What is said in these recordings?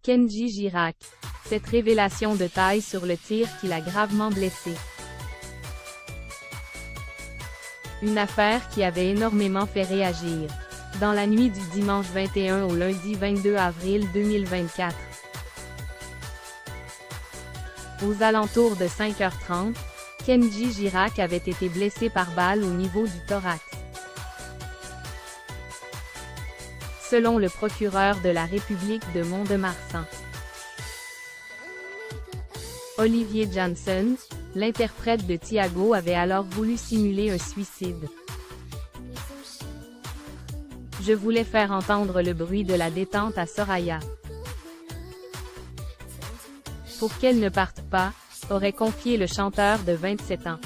Kenji Girac. Cette révélation de taille sur le tir qui l'a gravement blessé. Une affaire qui avait énormément fait réagir. Dans la nuit du dimanche 21 au lundi 22 avril 2024. Aux alentours de 5h30, Kenji Girac avait été blessé par balle au niveau du thorax. Selon le procureur de la République de Mont-de-Marsan, Olivier Janssen, l'interprète de Thiago avait alors voulu simuler un suicide. Je voulais faire entendre le bruit de la détente à Soraya. Pour qu'elle ne parte pas, aurait confié le chanteur de 27 ans.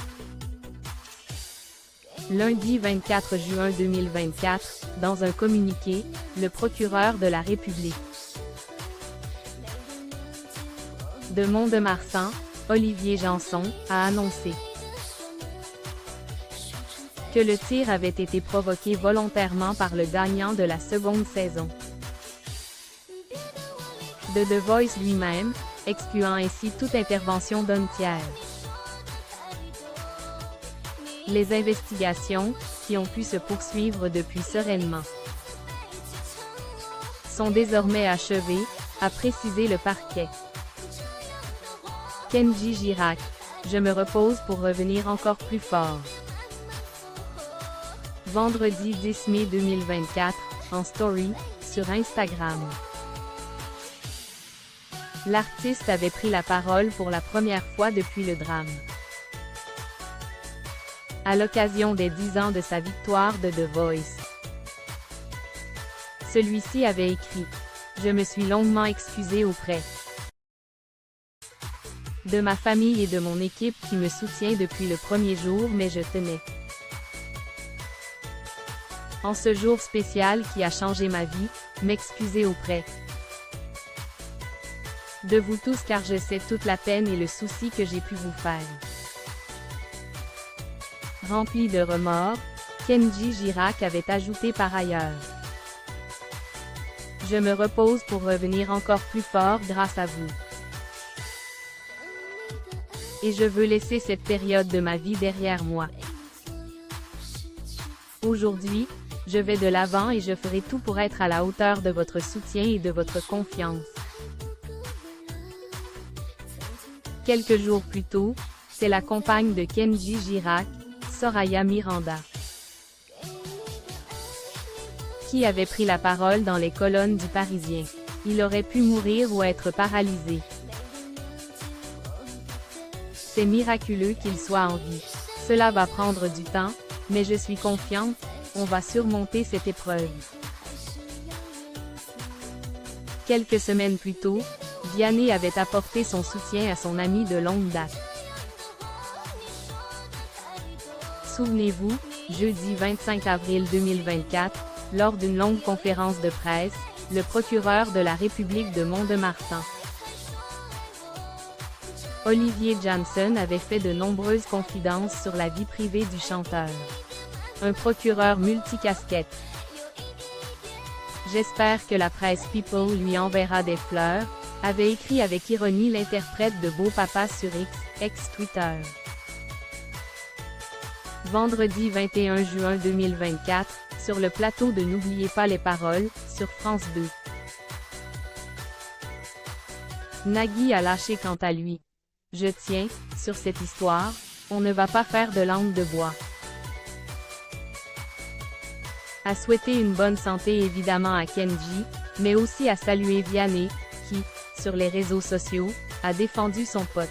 Lundi 24 juin 2024, dans un communiqué, le procureur de la République de Mont-de-Marsan, Olivier Janson, a annoncé que le tir avait été provoqué volontairement par le gagnant de la seconde saison de The Voice lui-même, excluant ainsi toute intervention d'un tiers. Les investigations, qui ont pu se poursuivre depuis sereinement, sont désormais achevées, a précisé le parquet. Kenji Girac. Je me repose pour revenir encore plus fort. Vendredi 10 mai 2024, en story, sur Instagram. L'artiste avait pris la parole pour la première fois depuis le drame. À l'occasion des 10 ans de sa victoire de The Voice. Celui-ci avait écrit « Je me suis longuement excusé auprès de ma famille et de mon équipe qui me soutient depuis le premier jour, mais je tenais, en ce jour spécial qui a changé ma vie, m'excuser auprès de vous tous car je sais toute la peine et le souci que j'ai pu vous faire. » Rempli de remords, Kenji Girac avait ajouté par ailleurs « Je me repose pour revenir encore plus fort grâce à vous. Et je veux laisser cette période de ma vie derrière moi. Aujourd'hui, je vais de l'avant et je ferai tout pour être à la hauteur de votre soutien et de votre confiance. » Quelques jours plus tôt, c'est la compagne de Kenji Girac, Soraya Miranda, qui avait pris la parole dans les colonnes du Parisien. Il aurait pu mourir ou être paralysé. C'est miraculeux qu'il soit en vie. Cela va prendre du temps, mais je suis confiante, on va surmonter cette épreuve. Quelques semaines plus tôt, Vianney avait apporté son soutien à son ami de longue date. Souvenez-vous, jeudi 25 avril 2024, lors d'une longue conférence de presse, le procureur de la République de Mont-de-Marsan, Olivier Janssen avait fait de nombreuses confidences sur la vie privée du chanteur. Un procureur multicasquette. J'espère que la presse People lui enverra des fleurs, avait écrit avec ironie l'interprète de Beau Papa sur X, ex-Twitter. Vendredi 21 juin 2024, sur le plateau de N'oubliez pas les paroles, sur France 2. Nagui a lâché quant à lui. Je tiens, sur cette histoire, on ne va pas faire de langue de bois. A souhaité une bonne santé évidemment à Kenji, mais aussi à saluer Vianney, qui, sur les réseaux sociaux, a défendu son pote.